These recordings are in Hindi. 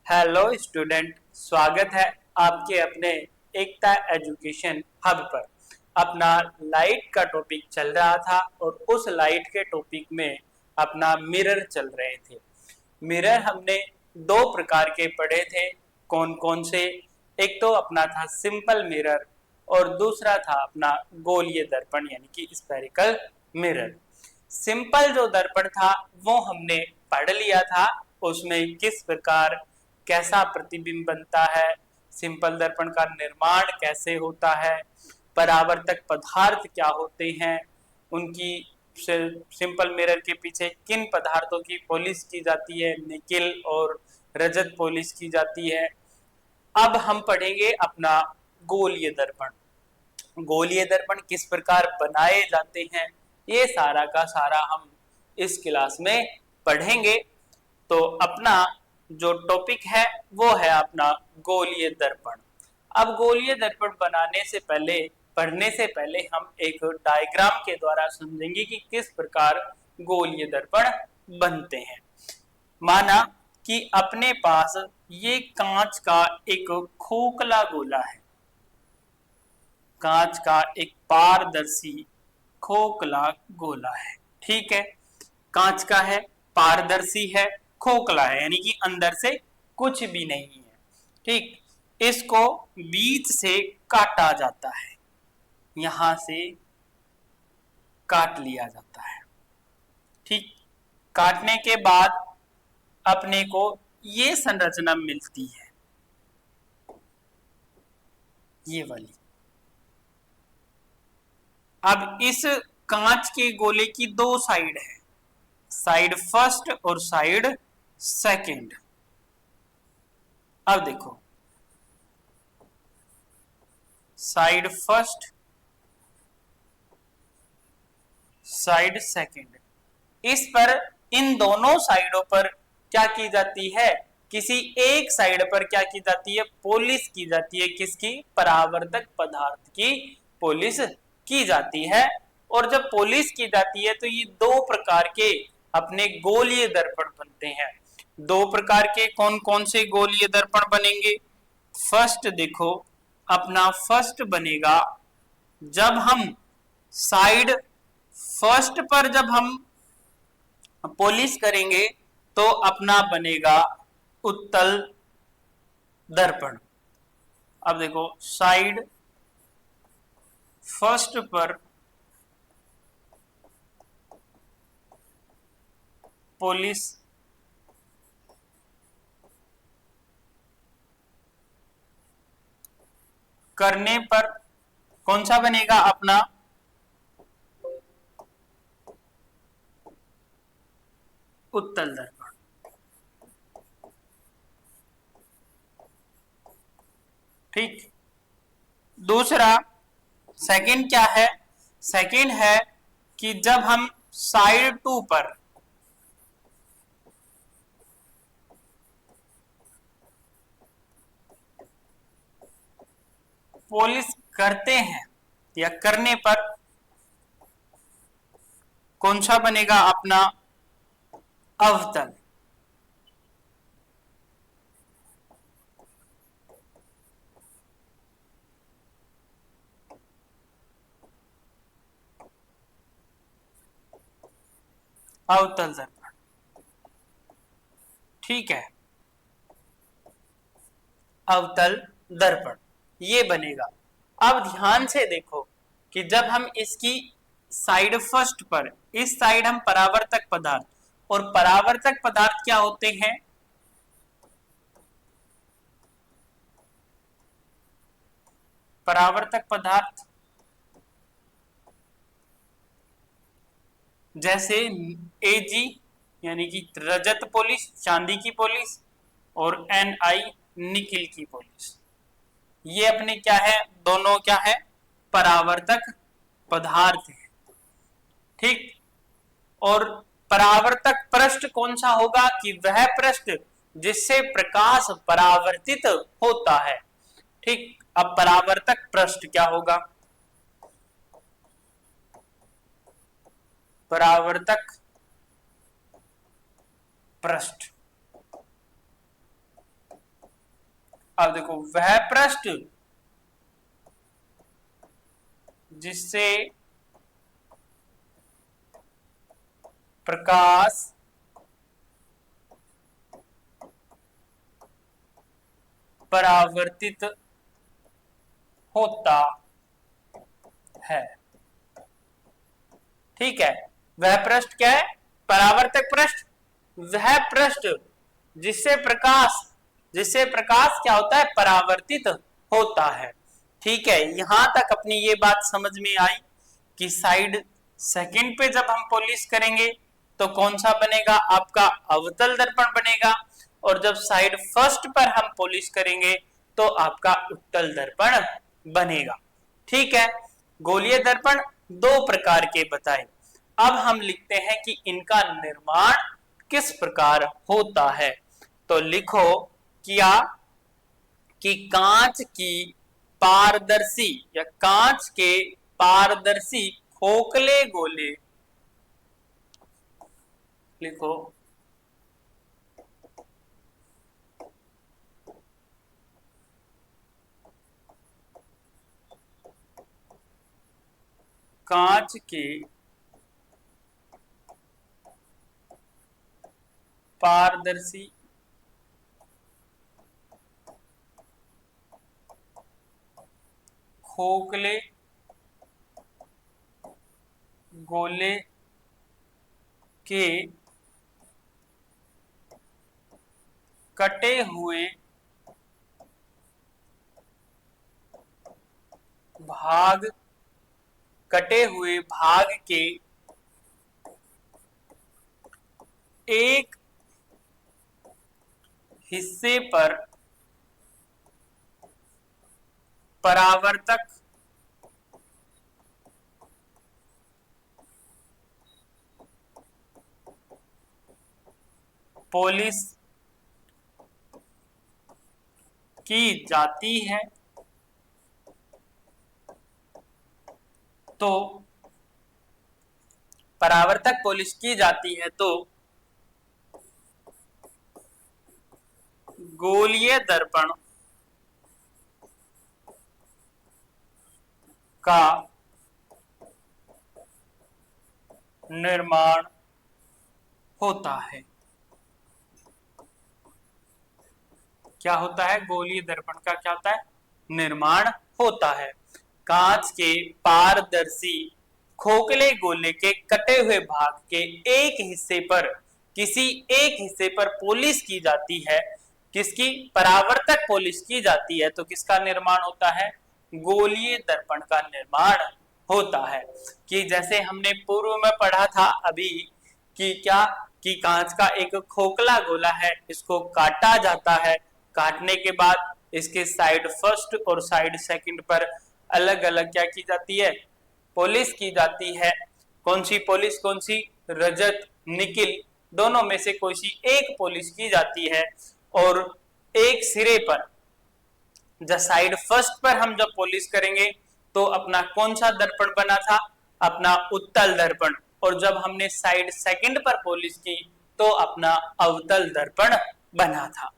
हेलो स्टूडेंट, स्वागत है आपके अपने एकता एजुकेशन हब पर। अपना लाइट का टॉपिक चल रहा था और उस लाइट के टॉपिक में अपना मिरर चल रहे थे। मिरर हमने दो प्रकार के पढ़े थे। कौन कौन से? एक तो अपना था सिंपल मिरर और दूसरा था अपना गोलीय दर्पण यानी कि स्फेरिकल मिरर। सिंपल जो दर्पण था वो हमने पढ़ लिया था। उसमें किस प्रकार कैसा प्रतिबिंब बनता है, सिंपल दर्पण का निर्माण कैसे होता है, परावर्तक पदार्थ क्या होते हैं, उनकी सिंपल मिरर के पीछे किन पदार्थों की पॉलिश की जाती है, निकिल और रजत पॉलिश की जाती है। अब हम पढ़ेंगे अपना गोलीय दर्पण। गोलीय दर्पण किस प्रकार बनाए जाते हैं, ये सारा का सारा हम इस क्लास में पढ़ेंगे। तो अपना जो टॉपिक है वो है अपना गोलीय दर्पण। अब गोलीय दर्पण बनाने से पहले, पढ़ने से पहले हम एक डायग्राम के द्वारा समझेंगे कि किस प्रकार गोलीय दर्पण बनते हैं। माना कि अपने पास ये कांच का एक खोखला गोला है, कांच का एक पारदर्शी खोखला गोला है। ठीक है, कांच का है, पारदर्शी है, खोखला है, यानी कि अंदर से कुछ भी नहीं है। ठीक, इसको बीच से काटा जाता है, यहां से काट लिया जाता है। ठीक, काटने के बाद अपने को ये संरचना मिलती है, ये वाली। अब इस कांच के गोले की दो साइड है, साइड फर्स्ट और साइड सेकंड। अब देखो, साइड फर्स्ट, साइड सेकंड, इस पर इन दोनों साइडों पर क्या की जाती है, किसी एक साइड पर क्या की जाती है, पॉलिश की जाती है। किसकी? परावर्तक पदार्थ की पॉलिश की जाती है। और जब पॉलिश की जाती है तो ये दो प्रकार के अपने गोलीय दर्पण बनते हैं। दो प्रकार के कौन कौन से गोलीय दर्पण बनेंगे? फर्स्ट देखो, अपना फर्स्ट बनेगा जब हम साइड फर्स्ट पर जब हम पॉलिश करेंगे तो अपना बनेगा उत्तल दर्पण। अब देखो, साइड फर्स्ट पर पॉलिश करने पर कौन सा बनेगा? अपना उत्तल दर्पण। ठीक, दूसरा सेकंड क्या है? सेकंड है कि जब हम साइड टू पर पॉलिश करते हैं या करने पर कौन सा बनेगा? अपना अवतल। अवतल दर्पण। ठीक है, अवतल दर्पण ये बनेगा। अब ध्यान से देखो कि जब हम इसकी साइड फर्स्ट पर, इस साइड हम परावर्तक पदार्थ, और परावर्तक पदार्थ क्या होते हैं? परावर्तक पदार्थ जैसे एजी यानी कि रजत पॉलिश, चांदी की पॉलिश, और एनआई निकिल की पॉलिश, ये अपने क्या है? दोनों क्या है? परावर्तक पदार्थ है। ठीक, और परावर्तक पृष्ठ कौन सा होगा? कि वह पृष्ठ जिससे प्रकाश परावर्तित होता है। ठीक, अब परावर्तक पृष्ठ क्या होगा? परावर्तक पृष्ठ अब देखो, वह पृष्ठ जिससे प्रकाश परावर्तित होता है। ठीक है, वह पृष्ठ क्या है? परावर्तक पृष्ठ। वह पृष्ठ जिससे प्रकाश क्या होता है? परावर्तित होता है। ठीक है, यहां तक अपनी ये बात समझ में आई कि साइड सेकंड पे जब हम पॉलिश करेंगे तो कौन सा बनेगा? आपका अवतल दर्पण बनेगा, और जब साइड फर्स्ट पर हम पॉलिश करेंगे तो आपका उत्तल दर्पण बनेगा। ठीक है, गोलीय दर्पण दो प्रकार के बताए। अब हम लिखते हैं कि इनका निर्माण किस प्रकार होता है। तो लिखो क्या कि कांच की पारदर्शी या कांच के पारदर्शी खोखले गोले, लिखो कांच के पारदर्शी खोखले गोले के कटे हुए भाग के एक हिस्से पर परावर्तक पॉलिश की जाती है। तो परावर्तक पॉलिश की जाती है तो गोलीय दर्पण का निर्माण होता है। क्या होता है? गोलीय दर्पण का क्या होता है? निर्माण होता है। कांच के पारदर्शी खोखले गोले के कटे हुए भाग के किसी एक हिस्से पर पॉलिश की जाती है। किसकी? परावर्तक पॉलिश की जाती है तो किसका निर्माण होता है? गोलीय दर्पण का निर्माण होता है। कि जैसे हमने पूर्व में पढ़ा था अभी कि क्या कि कांच का एक खोखला गोला है, इसको काटा जाता है। काटने के बाद इसके साइड फर्स्ट और साइड सेकंड पर अलग अलग क्या की जाती है? पॉलिश की जाती है। कौन सी पॉलिश? कौन सी? रजत, निकिल, दोनों में से कोई सी एक पॉलिश की जाती है। और एक सिरे पर, जब साइड फर्स्ट पर हम जब पॉलिश करेंगे तो अपना कौन सा दर्पण बना था? अपना उत्तल दर्पण। और जब हमने साइड सेकंड पर पॉलिश की तो अपना अवतल दर्पण बना था।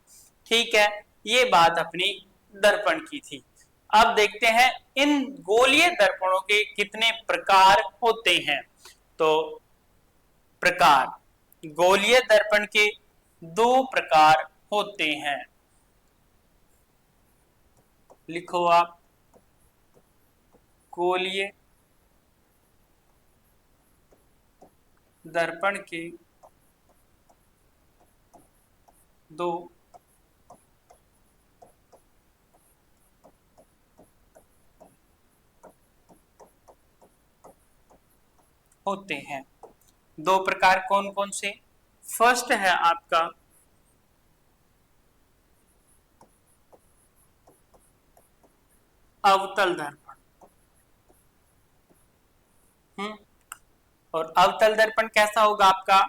ठीक है, ये बात अपनी दर्पण की थी। अब देखते हैं इन गोलीय दर्पणों के कितने प्रकार होते हैं। तो प्रकार, गोलीय दर्पण के दो प्रकार होते हैं। लिखो आप गोलीय दर्पण के दो होते हैं। दो प्रकार कौन कौन से? फर्स्ट है आपका अवतल दर्पण। और अवतल दर्पण कैसा होगा आपका?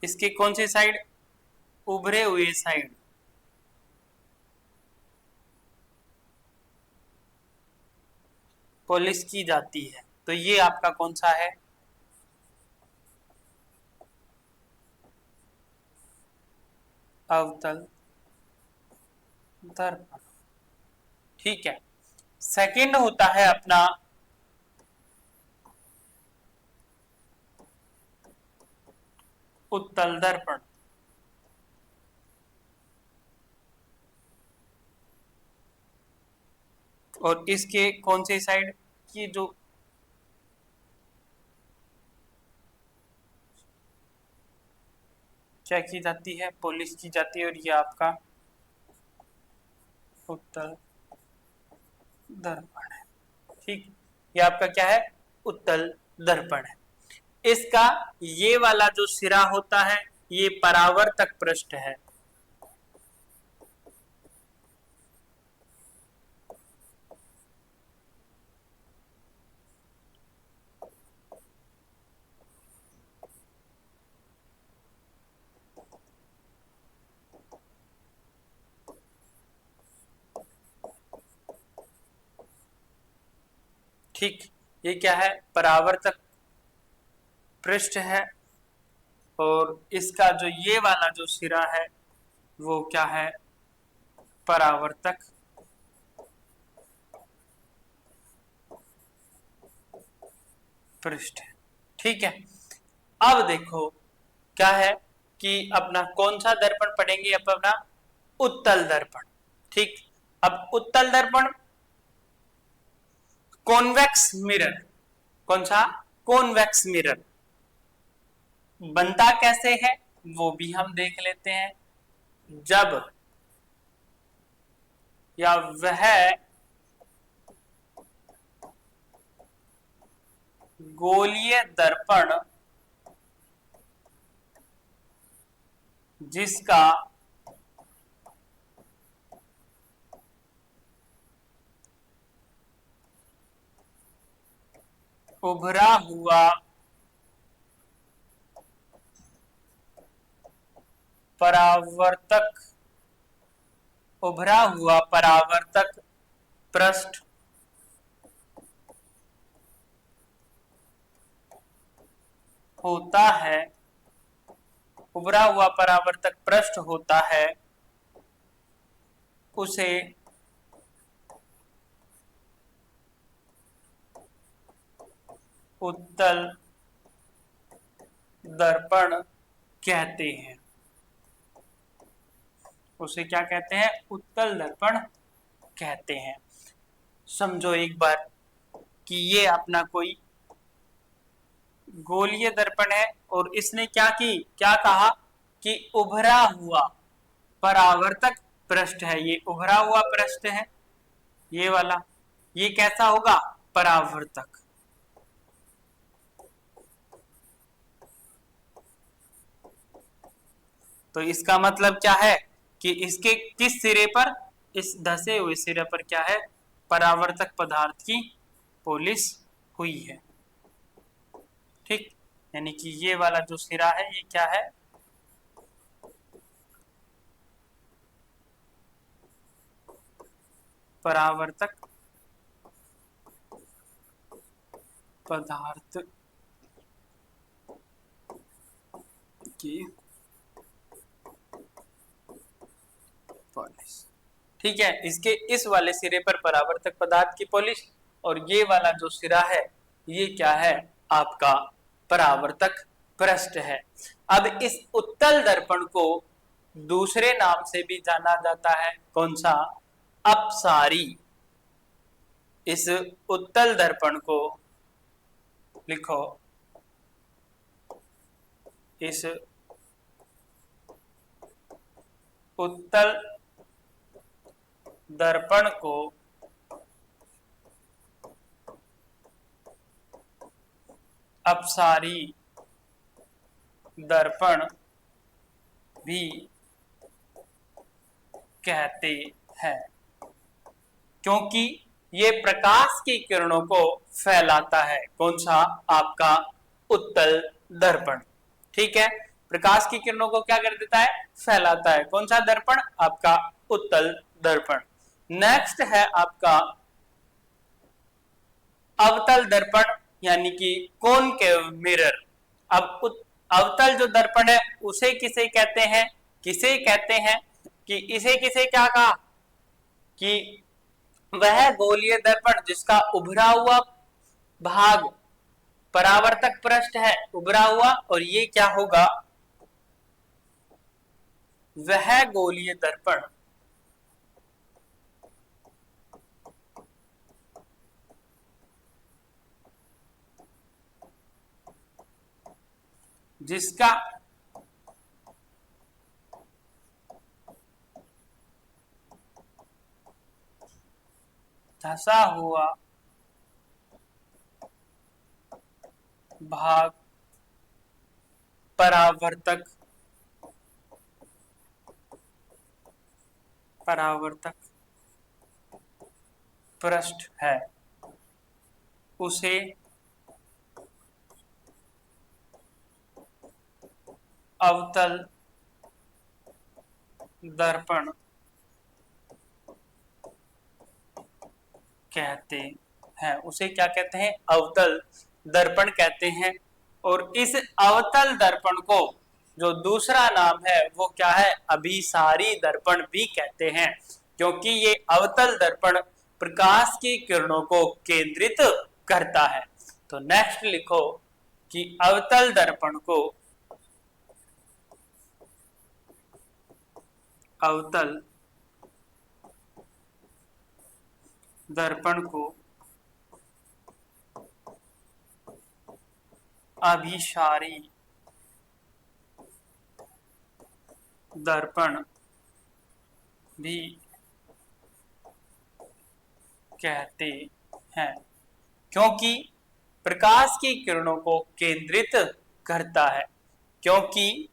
इसके कौन सी साइड? उभरे हुए साइड पॉलिश की जाती है। तो ये आपका कौन सा है? अवतल दर्पण। ठीक है। सेकंड होता है अपना उत्तल दर्पण। और इसके कौन से साइड की जो क्या की जाती है, पॉलिश की जाती है, और ये आपका उत्तल दर्पण है। ठीक, ये आपका क्या है, उत्तल दर्पण है। इसका ये वाला जो सिरा होता है ये परावर्तक पृष्ठ है। ठीक, ये क्या है, परावर्तक पृष्ठ है। और इसका जो ये वाला जो सिरा है वो क्या है, परावर्तक पृष्ठ है। ठीक है। अब देखो क्या है कि अपना कौन सा दर्पण पढ़ेंगे, अपना उत्तल दर्पण। ठीक, अब उत्तल दर्पण कॉन्वेक्स मिरर, कौन सा, कॉन्वेक्स मिरर बनता कैसे है वो भी हम देख लेते हैं। जब या वह गोलीय दर्पण जिसका उभरा हुआ परावर्तक पृष्ठ होता है, उभरा हुआ परावर्तक पृष्ठ होता है, उसे उत्तल दर्पण कहते हैं। उसे क्या कहते हैं, उत्तल दर्पण कहते हैं। समझो एक बार कि ये अपना कोई गोलीय दर्पण है और इसने क्या कहा कि उभरा हुआ परावर्तक पृष्ठ है। ये उभरा हुआ पृष्ठ है, ये वाला, ये कैसा होगा, परावर्तक। तो इसका मतलब क्या है कि इसके किस सिरे पर, इस धसे हुए सिरे पर क्या है, परावर्तक पदार्थ की पॉलिश हुई है। ठीक, यानी कि ये वाला जो सिरा है ये क्या है, परावर्तक पदार्थ की पॉलिश। ठीक है, इसके इस वाले सिरे पर परावर्तक पदार्थ की पॉलिश, और ये वाला जो सिरा है ये क्या है, आपका परावर्तक पृष्ठ है। अब इस उत्तल दर्पण को दूसरे नाम से भी जाना जाता है, कौन सा, अपसारी। इस उत्तल दर्पण को लिखो, इस उत्तल दर्पण को अपसारी दर्पण भी कहते हैं, क्योंकि ये प्रकाश की किरणों को फैलाता है। कौन सा, आपका उत्तल दर्पण। ठीक है, प्रकाश की किरणों को क्या कर देता है, फैलाता है। कौन सा दर्पण, आपका उत्तल दर्पण। नेक्स्ट है आपका अवतल दर्पण, यानी कि कॉनकेव मिरर। अब अवतल जो दर्पण है उसे किसे कहते हैं, किसे कहते हैं कि इसे किसे क्या कहा कि वह गोलीय दर्पण जिसका उभरा हुआ भाग परावर्तक पृष्ठ है, उभरा हुआ, और ये क्या होगा, वह गोलीय दर्पण जिसका धंसा हुआ भाग परावर्तक पृष्ठ है, उसे अवतल दर्पण कहते हैं। उसे क्या कहते हैं, अवतल दर्पण कहते हैं। और इस अवतल दर्पण को जो दूसरा नाम है वो क्या है, अभिसारी दर्पण भी कहते हैं, क्योंकि ये अवतल दर्पण प्रकाश की किरणों को केंद्रित करता है। तो नेक्स्ट लिखो कि अवतल दर्पण को अभिसारी दर्पण भी कहते हैं, क्योंकि प्रकाश की किरणों को केंद्रित करता है, क्योंकि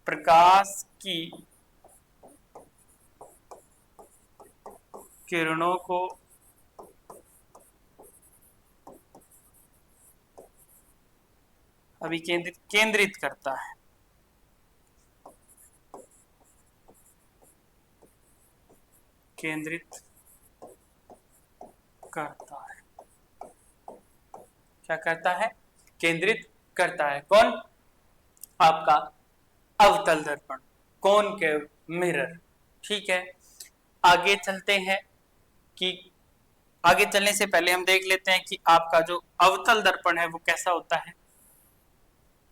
प्रकाश की किरणों को केंद्रित करता है। क्या करता है, केंद्रित करता है। कौन, आपका अवतल दर्पण, कॉनकेव मिरर। ठीक है, आगे चलते हैं कि आगे चलने से पहले हम देख लेते हैं कि आपका जो अवतल दर्पण है वो कैसा होता है।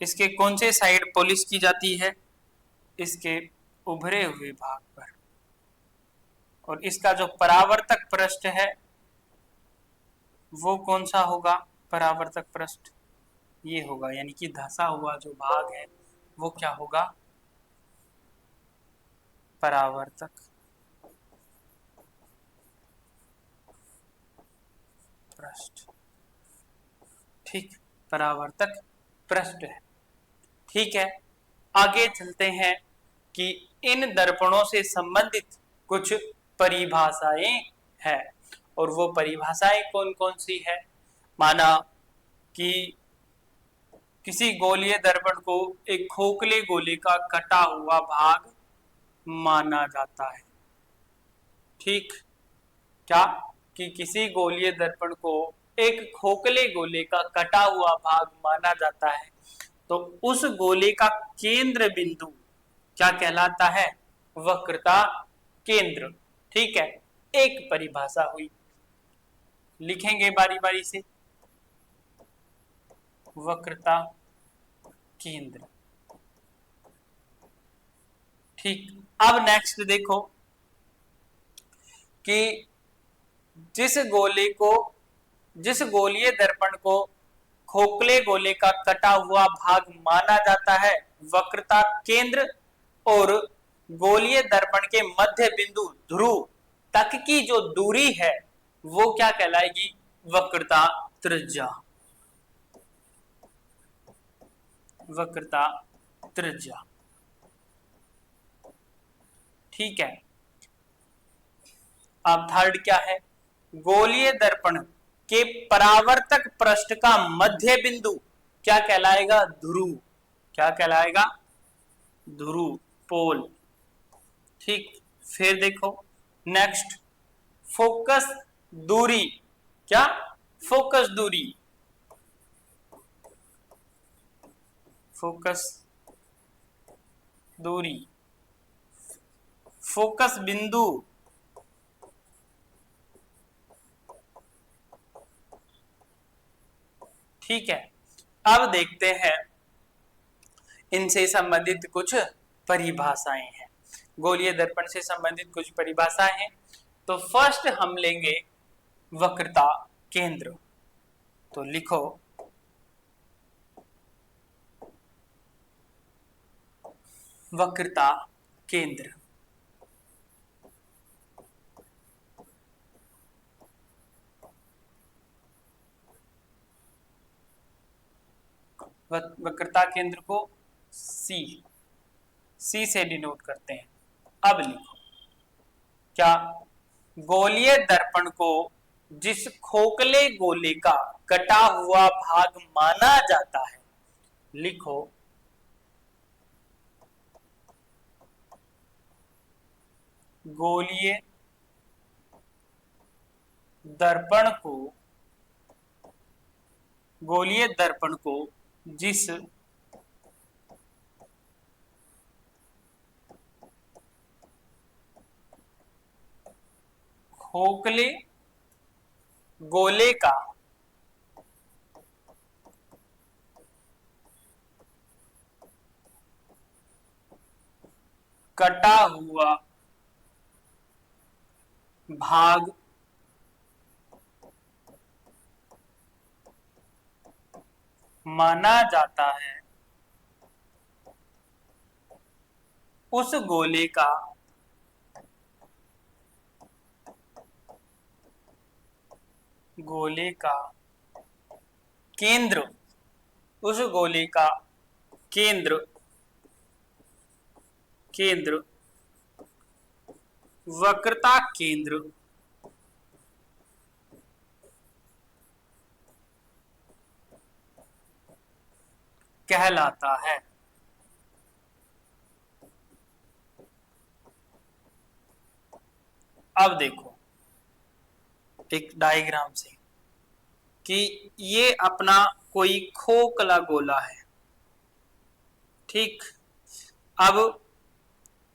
इसके कौन से साइड पॉलिश की जाती है, इसके उभरे हुए भाग पर। और इसका जो परावर्तक पृष्ठ है वो कौन सा होगा, परावर्तक पृष्ठ ये होगा, यानी कि धंसा हुआ जो भाग है वो क्या होगा, परावर्तक पृष्ठ। ठीक, परावर्तक पृष्ठ है। ठीक है, आगे चलते हैं कि इन दर्पणों से संबंधित कुछ परिभाषाएं हैं, और वो परिभाषाएं कौन कौन सी है। माना कि किसी गोलीय दर्पण को एक खोखले गोले का कटा हुआ भाग माना जाता है। ठीक, क्या कि किसी गोलीय दर्पण को एक खोखले गोले का कटा हुआ भाग माना जाता है, तो उस गोले का केंद्र बिंदु क्या कहलाता है, वक्रता केंद्र। ठीक है, एक परिभाषा हुई, लिखेंगे बारी बारी से, वक्रता केंद्र। ठीक, अब नेक्स्ट देखो कि जिस गोलीय दर्पण को खोखले गोले का कटा हुआ भाग माना जाता है वक्रता केंद्र, और गोलीय दर्पण के मध्य बिंदु ध्रुव तक की जो दूरी है वो क्या कहलाएगी, वक्रता त्रिज्या। वक्रता त्रिज्या। ठीक है, अब थर्ड क्या है, गोलीय दर्पण के परावर्तक पृष्ठ का मध्य बिंदु क्या कहलाएगा, ध्रुव। क्या कहलाएगा, ध्रुव, पोल। ठीक, फिर देखो नेक्स्ट, फोकस दूरी। क्या, फोकस दूरी फोकस दूरी, फोकस बिंदु, ठीक है। अब देखते हैं इनसे संबंधित कुछ परिभाषाएं हैं, गोलीय दर्पण से संबंधित कुछ परिभाषाएं हैं। तो फर्स्ट हम लेंगे वक्रता केंद्र। तो लिखो वक्रता केंद्र। वक्रता केंद्र को सी से डिनोट करते हैं। अब लिखो क्या, गोलीय दर्पण को जिस खोखले गोले का कटा हुआ भाग माना जाता है, लिखो गोलीय दर्पण को, गोलीय दर्पण को जिस खोखले गोले का कटा हुआ भाग माना जाता है, उस गोले का केंद्र, उस गोले का केंद्र वक्रता केंद्र कहलाता है। अब देखो एक डायग्राम से कि ये अपना कोई खोखला गोला है, ठीक। अब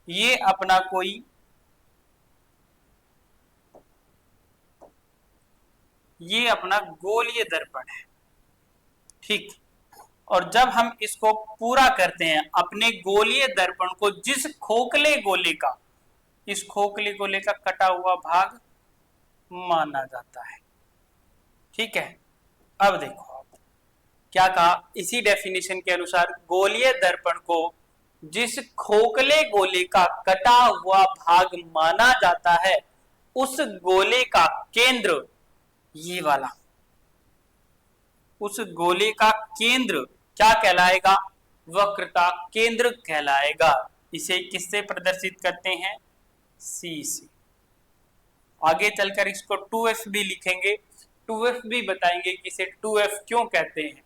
ये अपना कोई ये अपना गोलीय दर्पण है, ठीक। और जब हम इसको पूरा करते हैं, अपने गोलीय दर्पण को जिस खोखले गोले का, इस खोखले गोले का कटा हुआ भाग माना जाता है, ठीक है। अब देखो आप क्या कहा, इसी डेफिनेशन के अनुसार गोलीय दर्पण को जिस खोखले गोले का कटा हुआ भाग माना जाता है, उस गोले का केंद्र, ये वाला, उस गोले का केंद्र क्या कहलाएगा, वक्रता केंद्र कहलाएगा। इसे किससे प्रदर्शित करते हैं, सी से। आगे चलकर इसको 2f भी लिखेंगे, 2f भी बताएंगे कि इसे 2f क्यों कहते हैं,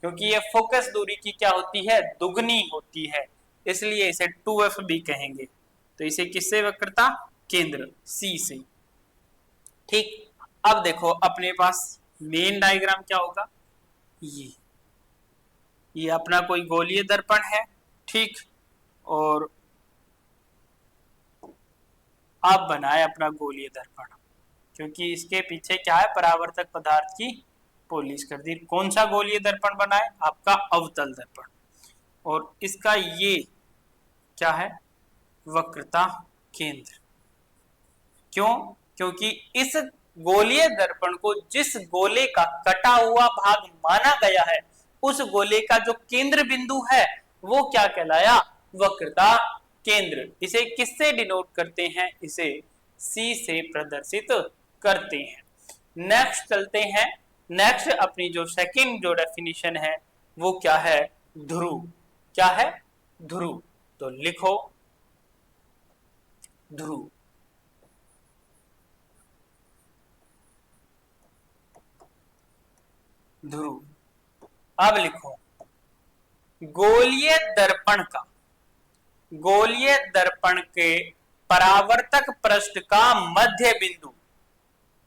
क्योंकि ये फोकस दूरी की क्या होती है, दुगनी होती है, इसलिए इसे 2f भी कहेंगे। तो इसे किससे वक्रता केंद्र, सी से, ठीक। अब देखो अपने पास मेन डायग्राम क्या होगा, ये अपना कोई गोलीय दर्पण है, ठीक। और आप बनाए अपना गोलीय दर्पण, क्योंकि इसके पीछे क्या है, परावर्तक पदार्थ की पॉलिश कर दी। कौन सा गोलीय दर्पण बनाए, आपका अवतल दर्पण। और इसका ये क्या है, वक्रता केंद्र। क्यों, क्योंकि इस गोलीय दर्पण को जिस गोले का कटा हुआ भाग माना गया है, उस गोले का जो केंद्र बिंदु है वो क्या कहलाया, वक्रता केंद्र। इसे किससे डिनोट करते हैं, इसे सी से प्रदर्शित करते हैं। नेक्स्ट चलते हैं, नेक्स्ट अपनी जो सेकंड जो डेफिनेशन है वो क्या है, ध्रुव। क्या है, ध्रुव। तो लिखो ध्रुव। ध्रुव। अब लिखो गोलीय दर्पण का, गोलीय दर्पण के परावर्तक पृष्ठ का मध्य बिंदु,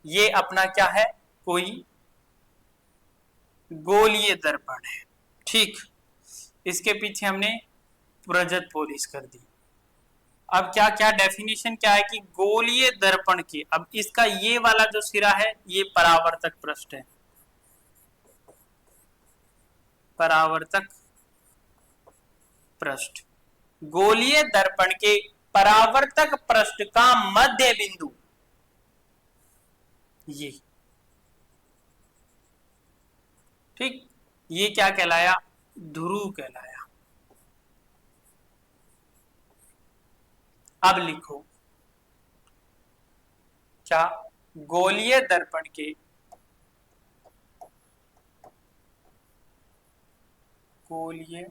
ये अपना क्या है, कोई गोलीय दर्पण है, ठीक। इसके पीछे हमने प्रजत पोलिस कर दी। अब क्या क्या डेफिनेशन क्या है कि गोलीय दर्पण की, अब इसका ये वाला जो सिरा है ये परावर्तक पृष्ठ है, परावर्तक पृष्ठ। गोलीय दर्पण के परावर्तक पृष्ठ का मध्य बिंदु ये, ठीक, ये क्या कहलाया, ध्रुव कहलाया। अब लिखो क्या, गोलीय दर्पण के, गोलीय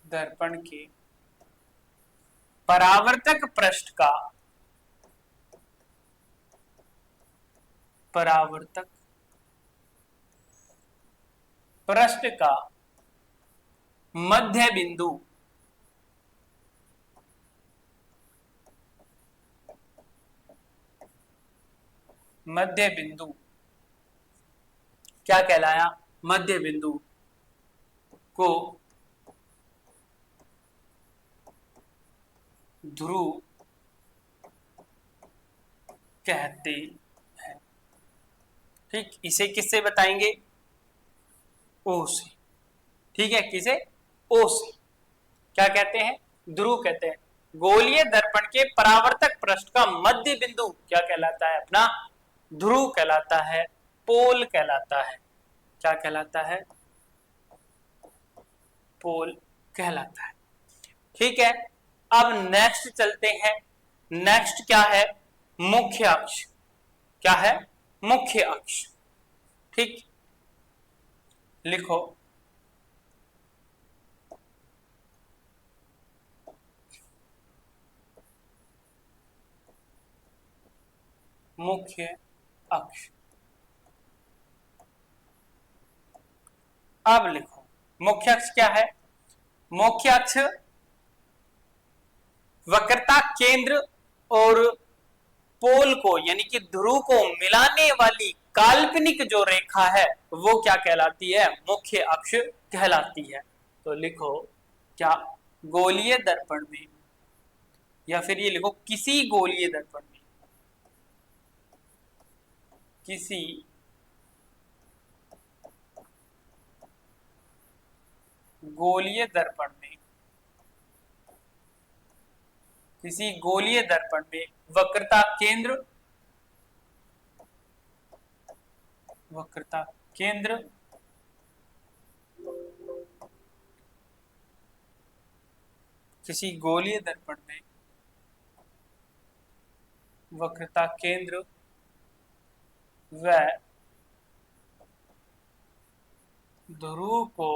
दर्पण के परावर्तक पृष्ठ का, परावर्तक पृष्ठ का मध्य बिंदु, मध्य बिंदु क्या कहलाया, मध्य बिंदु को ध्रुव कहते हैं। ठीक, इसे किससे बताएंगे, ओ से। ठीक है, किसे, ओ से। क्या कहते हैं, ध्रुव कहते हैं। गोलीय दर्पण के परावर्तक पृष्ठ का मध्य बिंदु क्या कहलाता है, अपना ध्रुव कहलाता है, पोल कहलाता है। क्या कहलाता है, पोल कहलाता है। ठीक है, अब नेक्स्ट चलते हैं। नेक्स्ट क्या है, मुख्य अक्ष। क्या है, मुख्य अक्ष। ठीक, लिखो मुख्य अक्ष। अब लिखो मुख्य अक्ष क्या है, मुख्य अक्ष वक्रता केंद्र और पोल को यानी कि ध्रुव को मिलाने वाली काल्पनिक जो रेखा है वो क्या कहलाती है, मुख्य अक्ष कहलाती है। तो लिखो क्या, गोलीय दर्पण में, या फिर ये लिखो किसी गोलीय दर्पण में, किसी गोलीय दर्पण में, किसी गोलीय दर्पण में वक्रता केंद्र, वक्रता केंद्र किसी गोलीय दर्पण में वक्रता केंद्र व ध्रुव को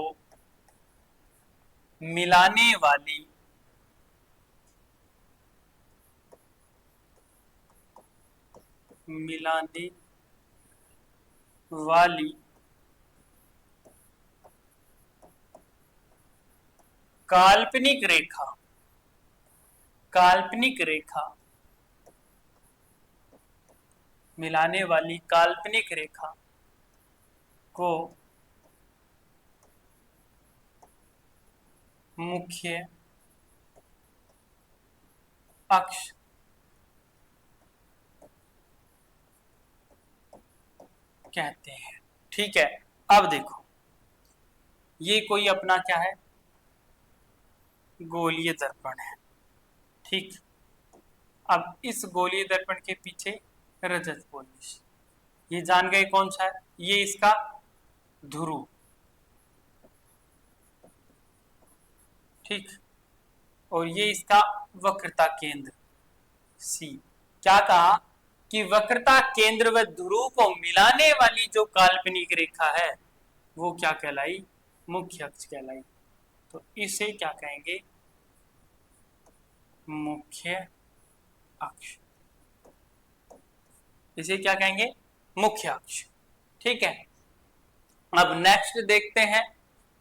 मिलाने वाली काल्पनिक रेखा, काल्पनिक रेखा, मिलाने वाली काल्पनिक रेखा को मुख्य अक्ष कहते हैं। ठीक है, अब देखो ये कोई अपना क्या है, गोलीय दर्पण है। ठीक, अब इस गोलीय दर्पण के पीछे रजत पोलिश, ये जान गए कौन सा है, ये इसका ध्रुव। ठीक, और ये इसका वक्रता केंद्र सी। क्या कहा कि वक्रता केंद्र व ध्रुव को मिलाने वाली जो काल्पनिक रेखा है वो क्या कहलाई, मुख्य अक्ष कहलाई। तो इसे क्या कहेंगे, मुख्य अक्ष। इसे क्या कहेंगे, मुख्य अक्ष। ठीक है, अब नेक्स्ट देखते हैं,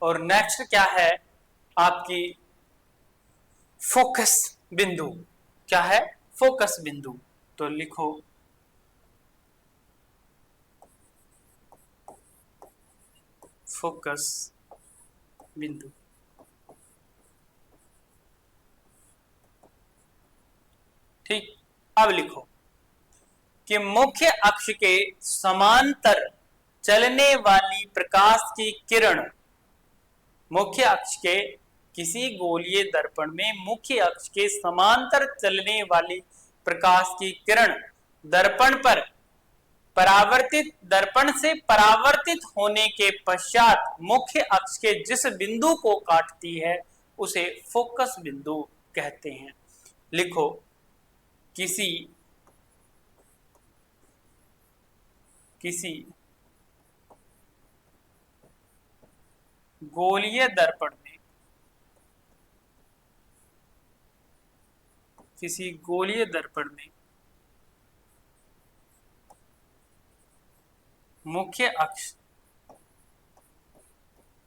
और नेक्स्ट क्या है आपकी फोकस बिंदु। क्या है, फोकस बिंदु। तो लिखो फोकस बिंदु। ठीक, अब लिखो कि मुख्य अक्ष के समांतर चलने वाली प्रकाश की किरण, मुख्य अक्ष के किसी गोलीय दर्पण में मुख्य अक्ष के समांतर चलने वाली प्रकाश की किरण दर्पण पर परावर्तित, दर्पण से परावर्तित होने के पश्चात मुख्य अक्ष के जिस बिंदु को काटती है उसे फोकस बिंदु कहते हैं। लिखो किसी गोलीय दर्पण में, किसी गोलीय दर्पण में मुख्य अक्ष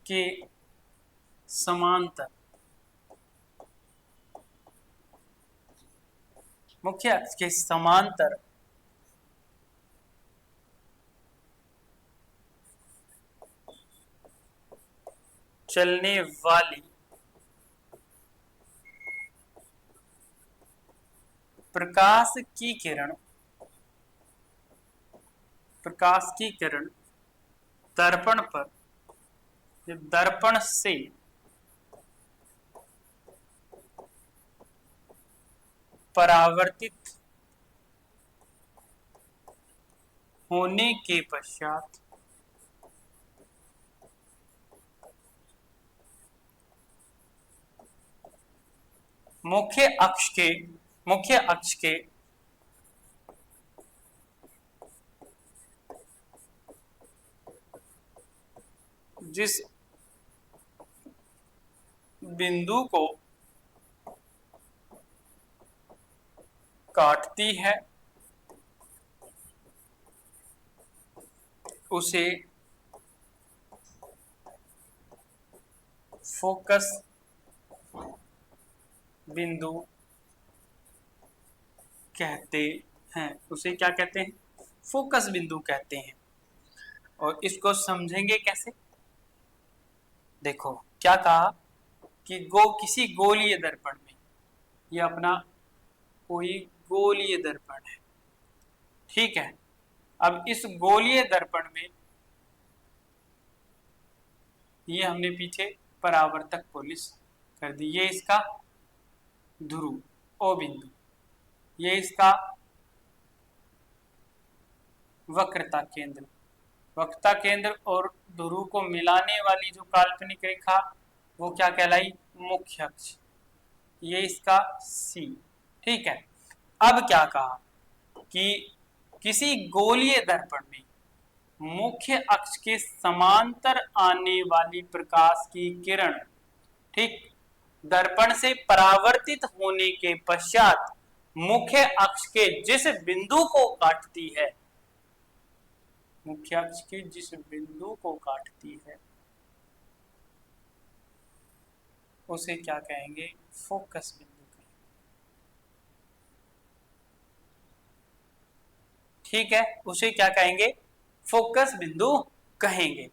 के समांतर, मुख्य अक्ष के समांतर चलने वाली प्रकाश की किरण, प्रकाश की किरण दर्पण पर, दर्पण से परावर्तित होने के पश्चात मुख्य अक्ष के जिस बिंदु को काटती है उसे फोकस बिंदु कहते हैं। उसे क्या कहते हैं? फोकस बिंदु कहते हैं। और इसको समझेंगे कैसे? देखो क्या कहा कि किसी गोलीय दर्पण में, ये अपना कोई गोलीय दर्पण है, ठीक है। अब इस गोलीय दर्पण में ये हमने पीछे परावर्तक पुलिस कर दी, ये इसका ध्रुव ओ बिंदु, ये इसका वक्रता केंद्र, वक्रता केंद्र और ध्रुव को मिलाने वाली जो काल्पनिक रेखा वो क्या कहलाई? मुख्य अक्ष, ये इसका सी, ठीक है। अब क्या कहा कि किसी गोलीय दर्पण में मुख्य अक्ष के समांतर आने वाली प्रकाश की किरण, ठीक, दर्पण से परावर्तित होने के पश्चात मुख्य अक्ष के जिस बिंदु को काटती है, मुख्य अक्ष के जिस बिंदु को काटती है उसे क्या कहेंगे? फोकस बिंदु कहेंगे, ठीक है। उसे क्या कहेंगे? फोकस बिंदु कहेंगे।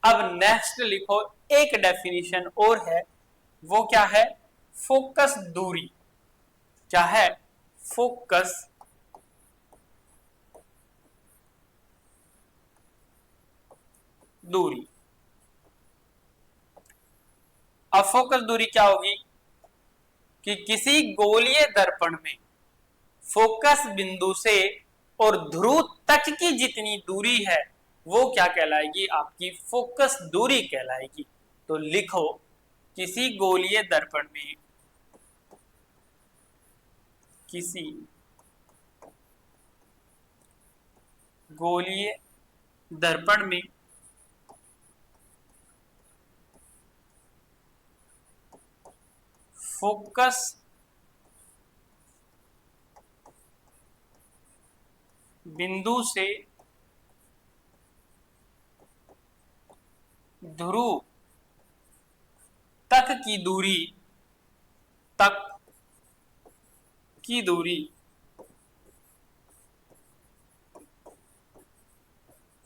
अब नेक्स्ट लिखो, एक डेफिनेशन और है, वो क्या है? फोकस दूरी। क्या है? फोकस दूरी। अब फोकस दूरी क्या होगी कि किसी गोलीय दर्पण में फोकस बिंदु से और ध्रुव तक की जितनी दूरी है वो क्या कहलाएगी? आपकी फोकस दूरी कहलाएगी। तो लिखो किसी गोलीय दर्पण में, किसी गोलीय दर्पण में फोकस बिंदु से ध्रुव तक की दूरी, तक की दूरी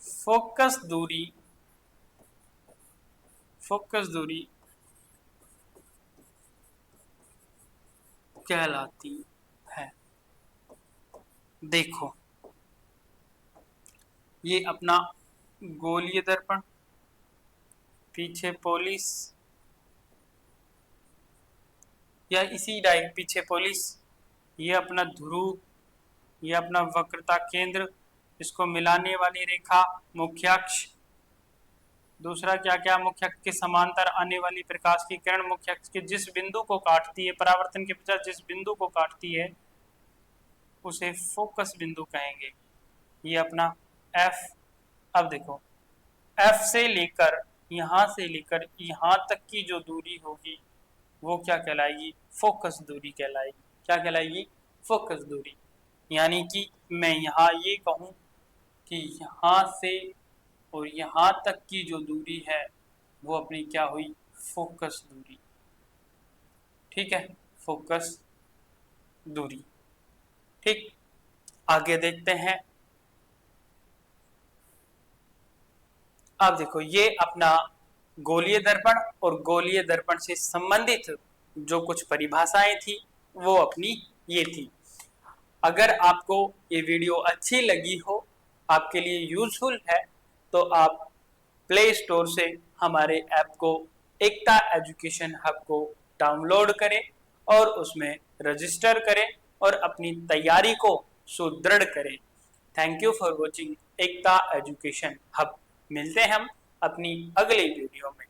फोकस दूरी फोकस दूरी कहलाती है। देखो ये अपना गोलीय दर्पण, पीछे पोलिस या इसी डायरेक्ट पीछे पोलिस, ये अपना ध्रुव, ये अपना वक्रता केंद्र, इसको मिलाने वाली रेखा मुख्याक्ष। दूसरा क्या क्या, मुख्य अक्ष के समांतर आने वाली प्रकाश की किरण मुख्य अक्ष के जिस बिंदु को काटती है, परावर्तन के पश्चात जिस बिंदु को काटती है उसे फोकस बिंदु कहेंगे। ये अपना F। अब देखो F से लेकर यहाँ तक की जो दूरी होगी वो क्या कहलाएगी, फोकस दूरी कहलाएगी। क्या कहलाएगी, फोकस दूरी। यानी कि मैं यहाँ ये कहूँ कि यहाँ से और यहाँ तक की जो दूरी है वो अपनी क्या हुई, फोकस दूरी। ठीक है, फोकस दूरी। ठीक, आगे देखते हैं। अब देखो ये अपना गोलीय दर्पण और गोलीय दर्पण से संबंधित जो कुछ परिभाषाएं थी वो अपनी ये थी। अगर आपको ये वीडियो अच्छी लगी हो, आपके लिए यूजफुल है, तो आप प्ले स्टोर से हमारे ऐप को एकता एजुकेशन हब को डाउनलोड करें और उसमें रजिस्टर करें और अपनी तैयारी को सुदृढ़ करें। Thank you for watching Ekta education hub. मिलते हैं हम अपनी अगली वीडियो में।